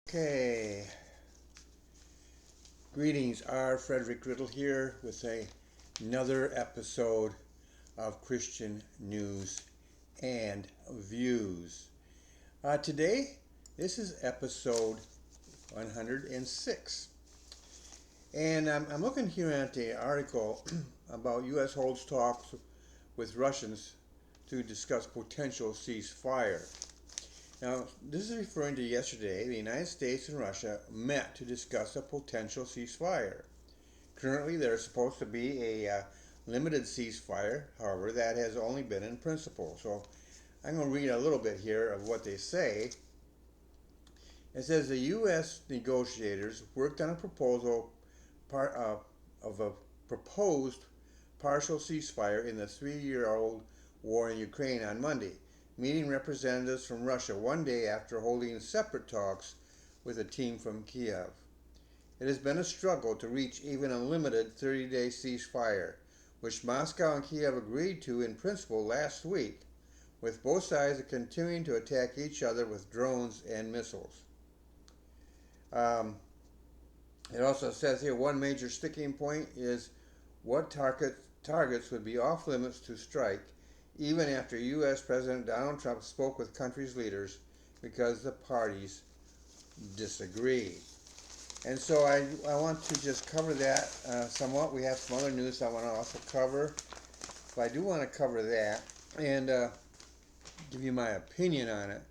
Okay, greetings. R. Frederick Riddle here with another episode of Christian News and Views. Today, this is episode 106. And I'm looking here at the article about U.S. holds talks with Russians to discuss potential ceasefire. Now, this is referring to yesterday. The United States and Russia met to discuss a potential ceasefire. Currently, there's supposed to be a limited ceasefire. However, that has only been in principle. So I'm going to read a little bit here of what they say. It says the U.S. negotiators worked on a proposal of a proposed partial ceasefire in the 3-year-old war in Ukraine on Monday, meeting representatives from Russia one day after holding separate talks with a team from Kiev. It has been a struggle to reach even a limited 30-day ceasefire, which Moscow and Kiev agreed to in principle last week, with both sides continuing to attack each other with drones and missiles. It also says here one major sticking point is what targets would be off limits to strike even after U.S. President Donald Trump spoke with country's leaders because the parties disagree. And so I want to just cover that somewhat. We have some other news I want to also cover. But I do want to cover that and give you my opinion on it.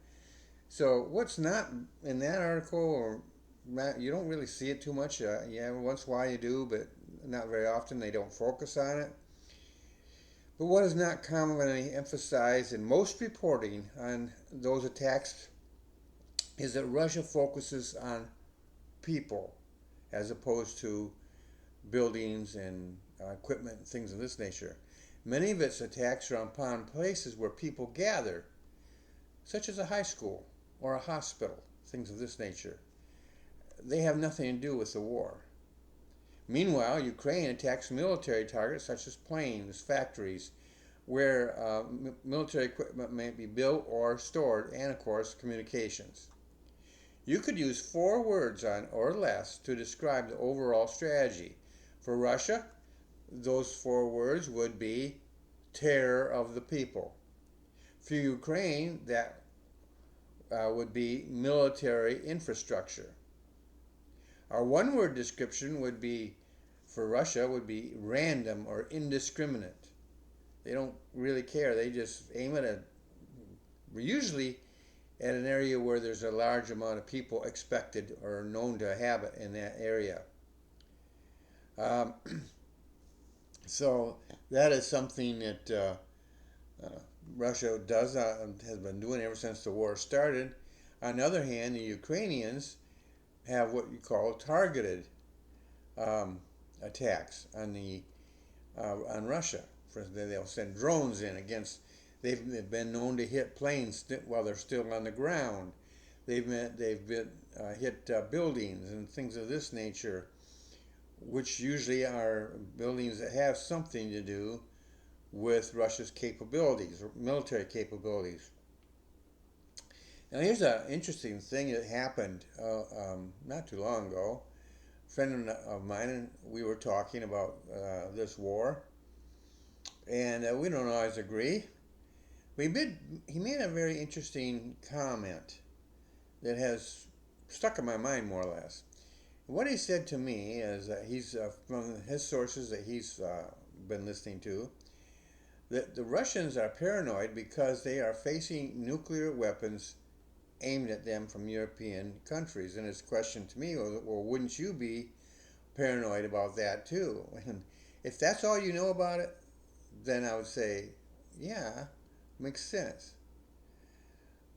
So what's not in that article, or you don't really see it too much. Yeah, once in a while you do, but not very often. They don't focus on it. But what is not commonly emphasized in most reporting on those attacks is that Russia focuses on people as opposed to buildings and equipment and things of this nature. Many of its attacks are upon places where people gather, such as a high school or a hospital, things of this nature. They have nothing to do with the war. Meanwhile, Ukraine attacks military targets such as planes, factories, where military equipment may be built or stored, and of course, communications. You could use 4 words or less to describe the overall strategy. For Russia, those 4 words would be terror of the people. For Ukraine, that would be military infrastructure. Our one-word description would be, for Russia, would be random or indiscriminate. They don't really care. They just aim it usually at an area where there's a large amount of people expected or known to have it in that area. So that is something that Russia has been doing ever since the war started. On the other hand, the Ukrainians have what you call targeted attacks on Russia. For instance, they'll send drones in against. They've been known to hit planes while they're still on the ground. They've been hit buildings and things of this nature, which usually are buildings that have something to do with Russia's capabilities or military capabilities. Now, here's an interesting thing that happened not too long ago. A friend of mine and we were talking about this war, and we don't always agree. But he made a very interesting comment that has stuck in my mind more or less. What he said to me is that he's from his sources that he's been listening to, that the Russians are paranoid because they are facing nuclear weapons aimed at them from European countries. And his question to me was, well, wouldn't you be paranoid about that too? And if that's all you know about it, then I would say, yeah, makes sense.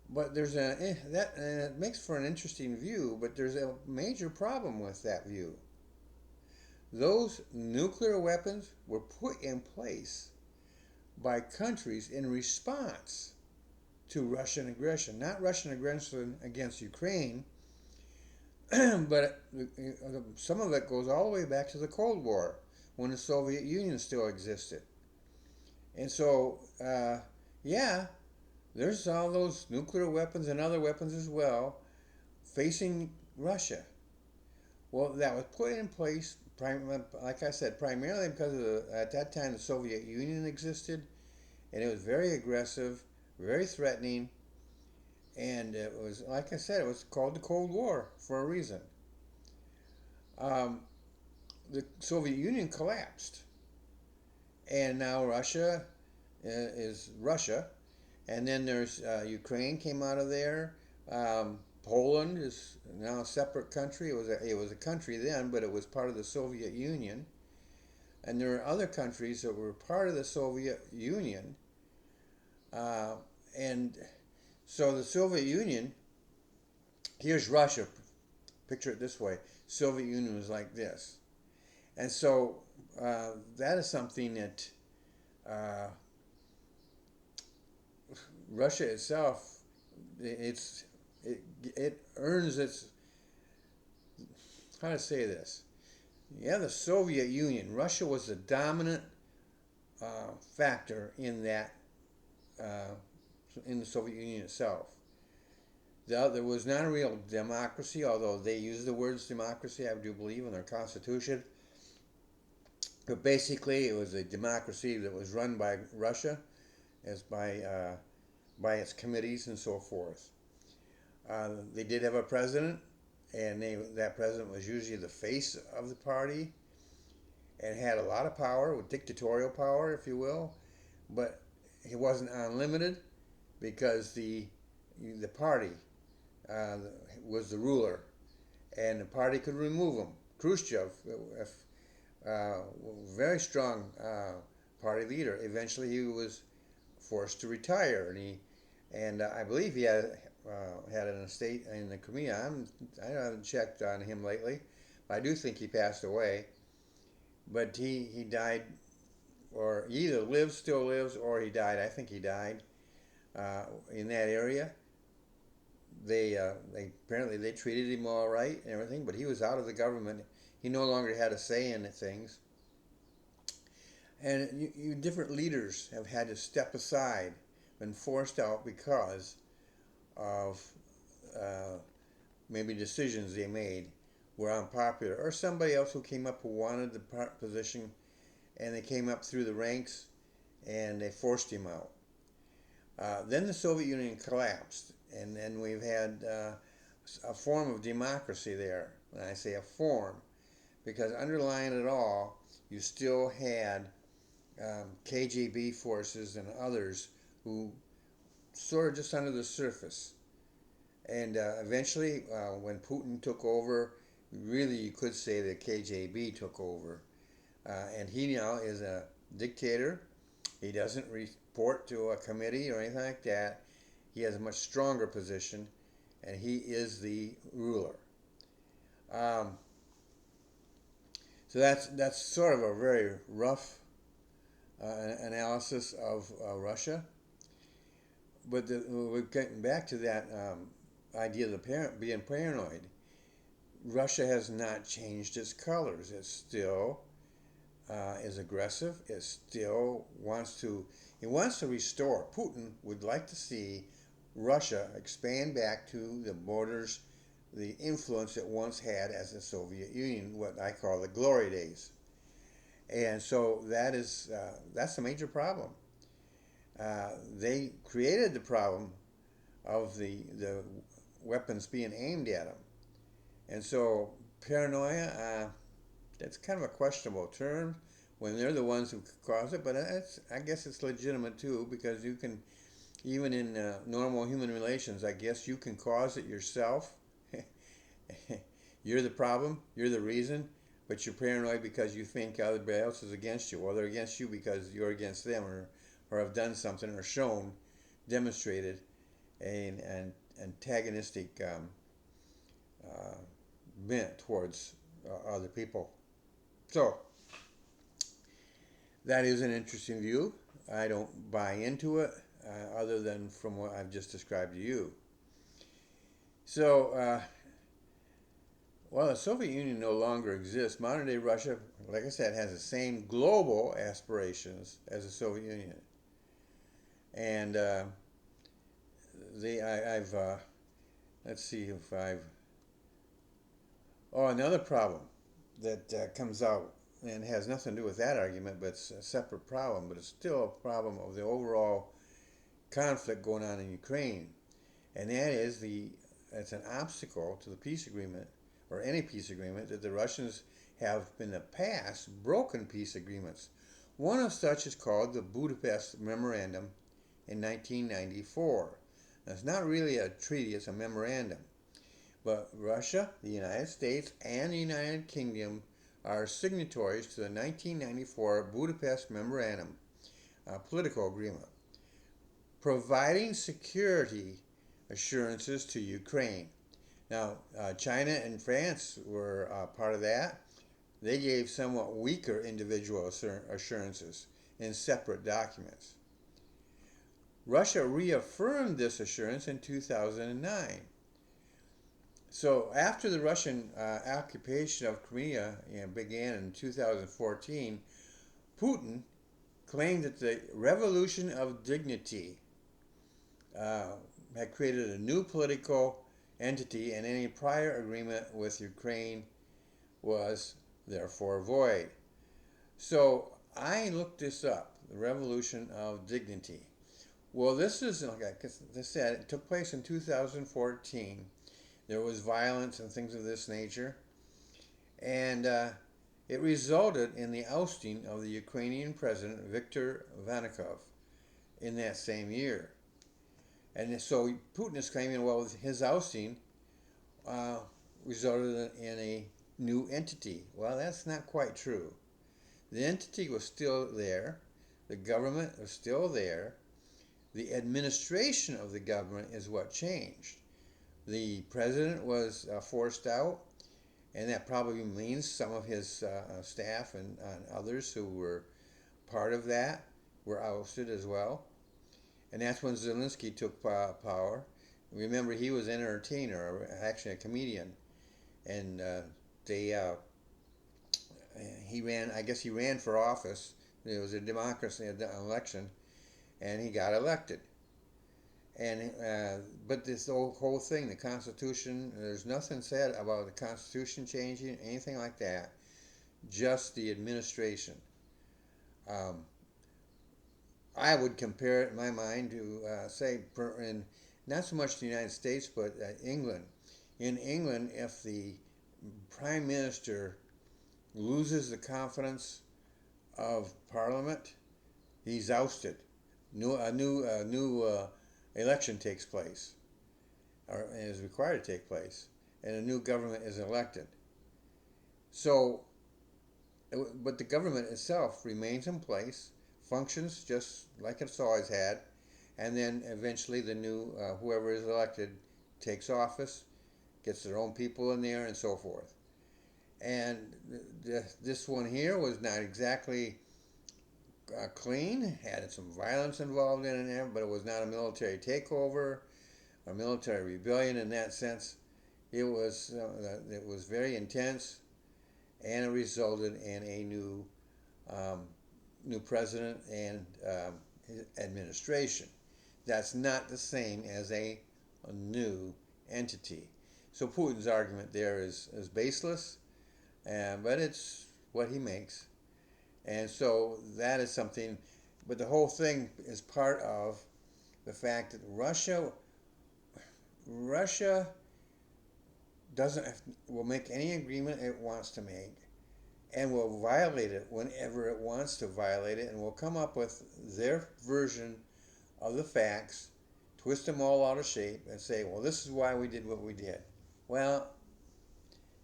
But there's and it makes for an interesting view, but there's a major problem with that view. Those nuclear weapons were put in place by countries in response to Russian aggression, not Russian aggression against Ukraine, but some of it goes all the way back to the Cold War, when the Soviet Union still existed. And so, yeah, there's all those nuclear weapons and other weapons as well facing Russia. Well, that was put in place, like I said, primarily because at that time the Soviet Union existed, and it was very aggressive, very threatening, and it was, like I said, it was called the Cold War for a reason. Um, the Soviet Union collapsed, and now Russia is Russia, and then there's Ukraine came out of there. Poland is now a separate country. It was a country then, but it was part of the Soviet Union. And there are other countries that were part of the Soviet Union. Uh, and so the Soviet Union, here's Russia. Picture it this way: Soviet Union was like this, and so that is something that uh, Russia itself, it's it earns its, how to say this. Yeah, the Soviet Union. Russia was the dominant factor in that uh, in the Soviet Union itself. There was not a real democracy, although they use the words democracy, I do believe, in their constitution. But basically, it was a democracy that was run by Russia, as by its committees and so forth. They did have a president, and that president was usually the face of the party, and had a lot of power, with dictatorial power, if you will, but it wasn't unlimited because the party uh, was the ruler, and the party could remove him. Khrushchev, very strong party leader. Eventually, he was forced to retire, and I believe he had an estate in the Crimea. I haven't checked on him lately, but I do think he passed away. But he died, or he either lives, still lives, or he died. I think he died in that area. They apparently they treated him all right and everything, but he was out of the government. He no longer had a say in things. And different leaders have had to step aside, been forced out because of maybe decisions they made were unpopular, or somebody else who came up who wanted the position, and they came up through the ranks and they forced him out. Then the Soviet Union collapsed, and then we've had a form of democracy there. And I say a form because underlying it all, you still had KGB forces and others who sort of just under the surface. And eventually, when Putin took over, really you could say the KGB took over. And he now is a dictator. He doesn't report to a committee or anything like that. He has a much stronger position, and he is the ruler. So that's sort of a very rough analysis of Russia. But we're getting back to that idea of being paranoid. Russia has not changed its colors. It still is aggressive. It still wants to restore. Putin would like to see Russia expand back to the borders, the influence it once had as the Soviet Union, what I call the glory days. And so that's a major problem. They created the problem of the weapons being aimed at them. And so paranoia, that's kind of a questionable term when they're the ones who cause it, but I guess it's legitimate too, because you can, even in normal human relations, I guess you can cause it yourself. You're the problem, you're the reason, but you're paranoid because you think everybody else is against you. Well, they're against you because you're against them, or have done something, or demonstrated an antagonistic bent towards other people. So, that is an interesting view. I don't buy into it, other than from what I've just described to you. So, well, the Soviet Union no longer exists. Modern day Russia, like I said, has the same global aspirations as the Soviet Union. And I've let's see if I've Oh, another problem that comes out and has nothing to do with that argument, but it's a separate problem, but it's still a problem of the overall conflict going on in Ukraine. And that is it's an obstacle to the peace agreement or any peace agreement that the Russians have in the past broken peace agreements. One of such is called the Budapest Memorandum in 1994. Now, it's not really a treaty, it's a memorandum. But Russia, the United States, and the United Kingdom are signatories to the 1994 Budapest Memorandum, a political agreement, providing security assurances to Ukraine. Now, China and France were part of that. They gave somewhat weaker individual assurances in separate documents. Russia reaffirmed this assurance in 2009. So after the Russian occupation of Crimea began in 2014, Putin claimed that the revolution of dignity had created a new political entity, and any prior agreement with Ukraine was therefore void. So I looked this up, the revolution of dignity. Well, this is, like I said, it took place in 2014. There was violence and things of this nature, and it resulted in the ousting of the Ukrainian president Viktor Yanukovych in that same year. And so Putin is claiming, well, his ousting resulted in a new entity. Well, that's not quite true. The entity was still there. The government was still there. The administration of the government is what changed. The president was forced out, and that probably means some of his staff and others who were part of that were ousted as well. And that's when Zelensky took power. Remember, he was an entertainer, or actually a comedian, and he ran. I guess he ran for office. It was a democracy election, and he got elected. And but this whole thing, the Constitution, there's nothing said about the Constitution changing, anything like that. Just the administration. I would compare it in my mind to in not so much the United States, but England. In England, if the Prime Minister loses the confidence of Parliament, he's ousted. A new election takes place, or is required to take place, and a new government is elected. So, but the government itself remains in place, functions just like it's always had, and then eventually the new whoever is elected takes office, gets their own people in there, and so forth. And this one here was not exactly clean, had some violence involved in it, but it was not a military takeover, a military rebellion in that sense. It was very intense, and it resulted in a new president and his administration. That's not the same as a new entity. So Putin's argument there is baseless, but it's what he makes. And so that is something, but the whole thing is part of the fact that Russia will make any agreement it wants to make, and will violate it whenever it wants to violate it, and will come up with their version of the facts, twist them all out of shape, and say, well, this is why we did what we did. Well,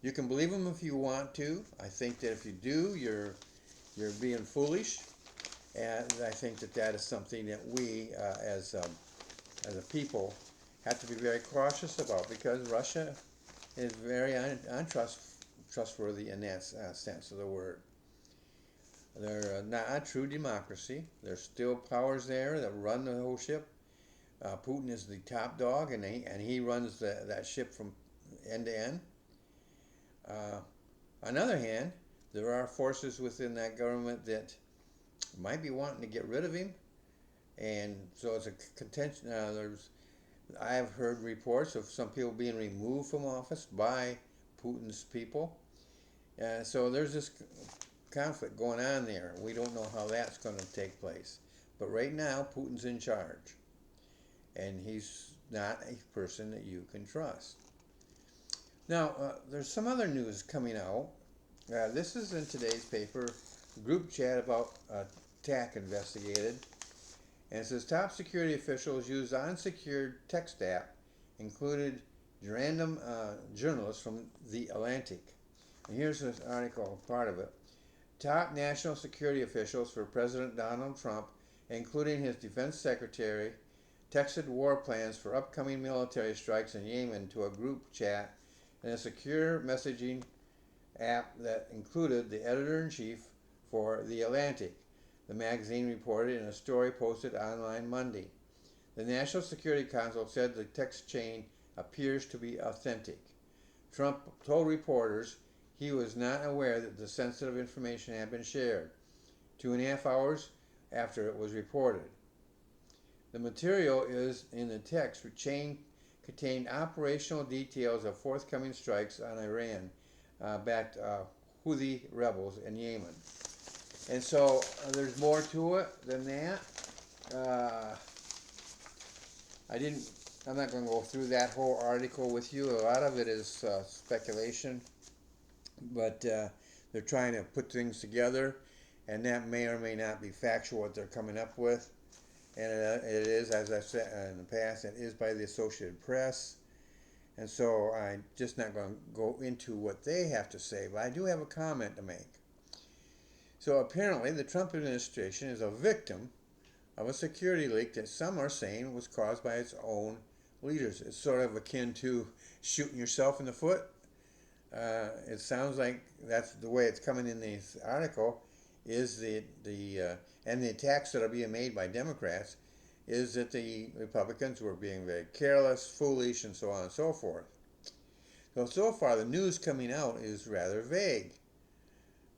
you can believe them if you want to. I think that if you do, you're being foolish, and I think that is something that we, as a people, have to be very cautious about, because Russia is very untrustworthy in that sense of the word. They're not a true democracy. There's still powers there that run the whole ship. Putin is the top dog, and he runs that ship from end to end. On the other hand, there are forces within that government that might be wanting to get rid of him, and so it's a contention. I've heard reports of some people being removed from office by Putin's people. So there's this conflict going on there. We don't know how that's going to take place. But right now, Putin's in charge. And he's not a person that you can trust. Now, there's some other news coming out. This is in today's paper, group chat about attack investigated. And it says top security officials used unsecured text app, included random journalists from The Atlantic. And here's this article, part of it. Top national security officials for President Donald Trump, including his defense secretary, texted war plans for upcoming military strikes in Yemen to a group chat and a secure messaging app that included the editor-in-chief for The Atlantic, the magazine reported in a story posted online Monday. The National Security Council said the text chain appears to be authentic. Trump told reporters he was not aware that the sensitive information had been shared 2.5 hours after it was reported. The material is in the text, which contained operational details of forthcoming strikes on Iran-backed Houthi rebels in Yemen. And so there's more to it than that. I'm not going to go through that whole article with you. A lot of it is speculation, but they're trying to put things together, and that may or may not be factual what they're coming up with. And it is, as I've said in the past, it is by the Associated Press. And so I'm just not going to go into what they have to say, but I do have a comment to make. So apparently the Trump administration is a victim of a security leak that some are saying was caused by its own leaders. It's sort of akin to shooting yourself in the foot. It sounds like that's the way it's coming in this article. Is and the attacks that are being made by Democrats is that the Republicans were being very careless, foolish, and so on and so forth. So far the news coming out is rather vague.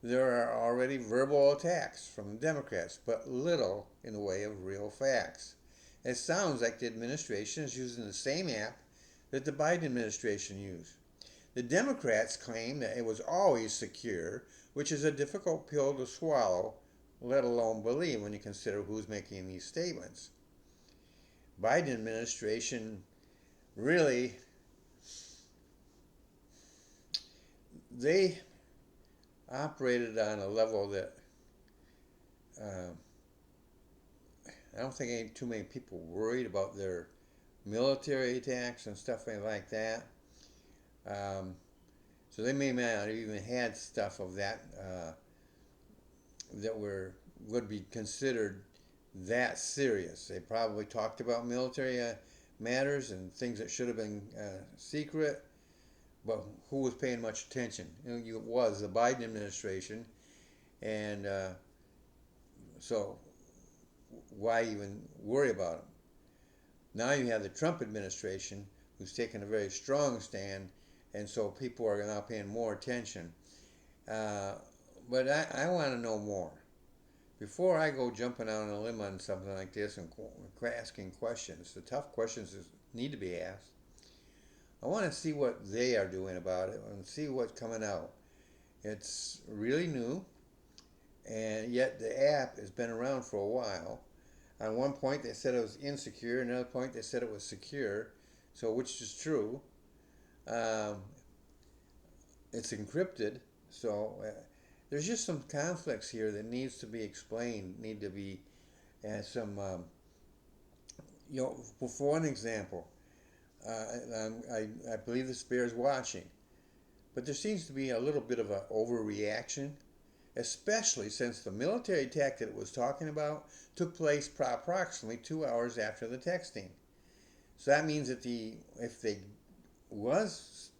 There are already verbal attacks from the Democrats, but little in the way of real facts. It sounds like the administration is using the same app that the Biden administration used. The Democrats claim that it was always secure, which is a difficult pill to swallow, let alone believe when you consider who's making these statements. Biden administration really, they operated on a level that I don't think ain't too many people worried about their military attacks and stuff like that. So they may not have even had stuff of that that would be considered that serious. They probably talked about military matters and things that should have been secret, but who was paying much attention? It was the Biden administration, and so why even worry about them? Now you have the Trump administration who's taken a very strong stand, and so people are now paying more attention. But I want to know more. Before I go jumping out on a limb on something like this and asking questions, the tough questions need to be asked. I want to see what they are doing about it and see what's coming out. It's really new, and yet the app has been around for a while. On one point they said it was insecure, another point they said it was secure. So which is true? It's encrypted, so there's just some conflicts here that needs to be explained, need to be some, for one example, I believe this bears watching, but there seems to be a little bit of an overreaction, especially since the military attack that it was talking about took place approximately 2 hours after the texting. So that means that if they was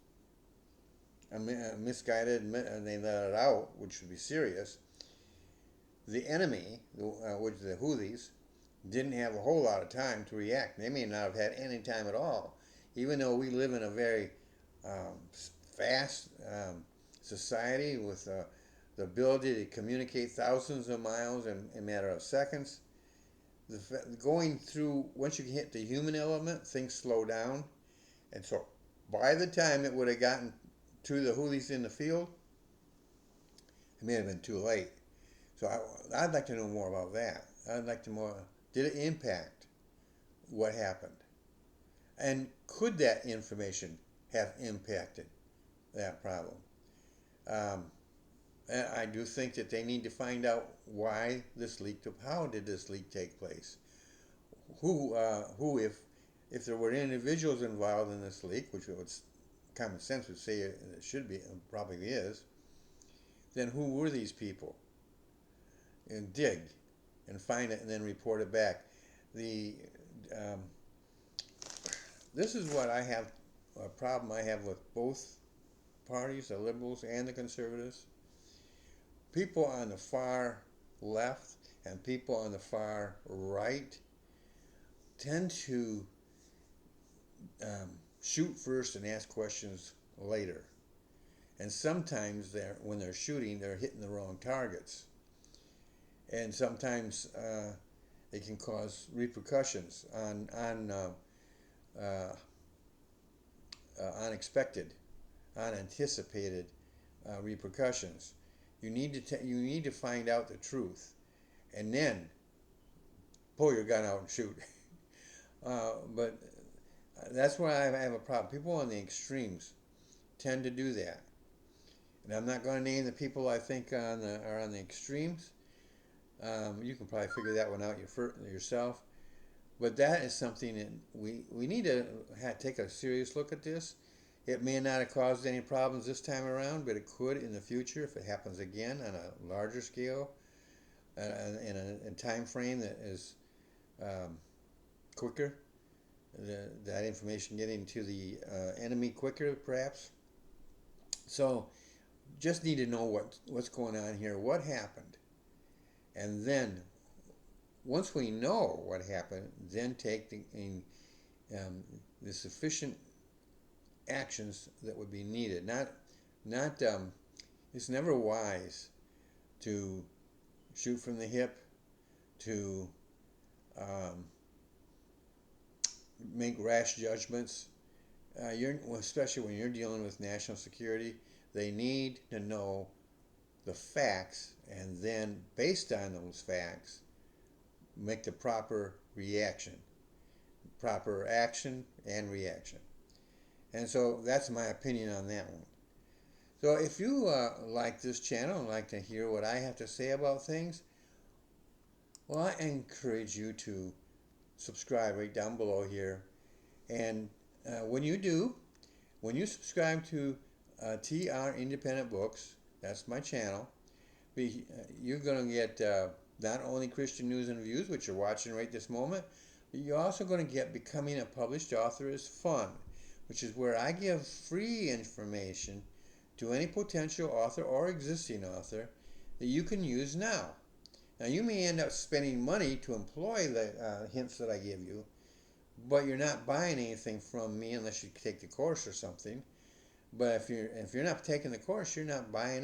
misguided and they let it out, which would be serious, the enemy, which the Houthis, didn't have a whole lot of time to react. They may not have had any time at all, even though we live in a very fast society with the ability to communicate thousands of miles in a matter of seconds. Going through, once you hit the human element, things slow down. And so by the time it would have gotten to the Houthis in the field, it may have been too late. So I'd like to know more about that. I'd like to know, did it impact what happened? And could that information have impacted that problem? And I do think that they need to find out why this leak took. How did this leak take place? Who, if there were individuals involved in this leak, which would common sense would say it should be, and probably is, then who were these people? And dig, and find it, and then report it back. This is what I have, a problem I have with both parties, the liberals and the conservatives. People on the far left and people on the far right tend to shoot first and ask questions later. And sometimes when they're shooting, they're hitting the wrong targets. And sometimes it can cause repercussions on unexpected, unanticipated repercussions. You need to find out the truth, and then pull your gun out and shoot. But that's why I have a problem. People on the extremes tend to do that, and I'm not going to name the people I think are on the extremes. You can probably figure that one out yourself. But that is something that we need to take a serious look at this. It may not have caused any problems this time around, but it could in the future if it happens again on a larger scale, in a time frame that is quicker. That information getting to the enemy quicker, perhaps. So, just need to know what's going on here, what happened, and then once we know what happened, then take the sufficient actions that would be needed. It's never wise to shoot from the hip, to make rash judgments. Especially when you're dealing with national security, they need to know the facts, and then based on those facts, make the proper action and reaction. And so that's my opinion on that one. So if you like this channel and like to hear what I have to say about things, well, I encourage you to subscribe right down below here. And when you subscribe to TR Independent Books, that's my channel, you're going to get not only Christian news and reviews, which you're watching right this moment, but you're also going to get Becoming a Published Author is Fun, which is where I give free information to any potential author or existing author that you can use now. Now, you may end up spending money to employ the hints that I give you, but you're not buying anything from me unless you take the course or something. But if you're not taking the course, you're not buying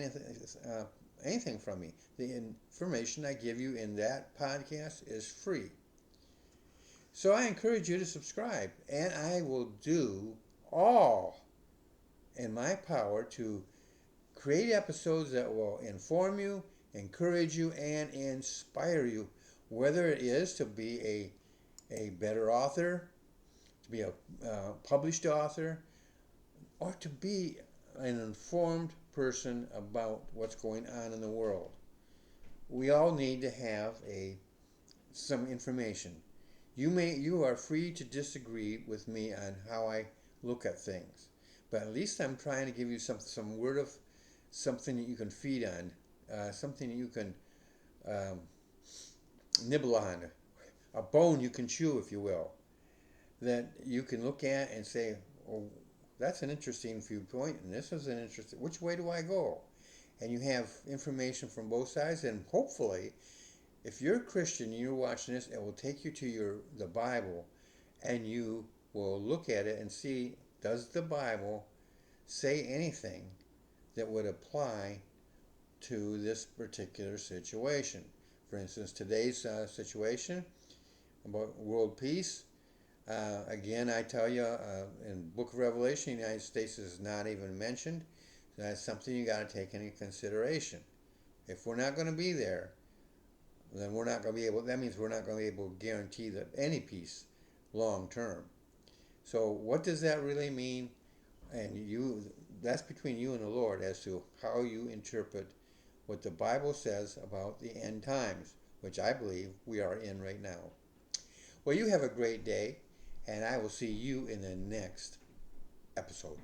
anything from me. The information I give you in that podcast is free. So I encourage you to subscribe, and I will do all in my power to create episodes that will inform you, encourage you, and inspire you, whether it is to be a better author, to be a published author, or to be an informed person about what's going on in the world. We all need to have some information. You are free to disagree with me on how I look at things, but at least I'm trying to give you some word of something that you can feed on, something that you can nibble on, a bone you can chew, if you will, that you can look at and say, oh, that's an interesting viewpoint, and this is an interesting, which way do I go? And you have information from both sides, and hopefully, if you're a Christian and you're watching this, it will take you to the Bible, and you will look at it and see, does the Bible say anything that would apply to this particular situation? For instance, today's situation about world peace. Again, I tell you, in the book of Revelation, the United States is not even mentioned. So that's something you got to take into consideration. If we're not going to be there, then we're not going to be able. That means we're not going to be able to guarantee that any peace long term. So what does that really mean? And that's between you and the Lord as to how you interpret what the Bible says about the end times, which I believe we are in right now. Well, you have a great day, and I will see you in the next episode.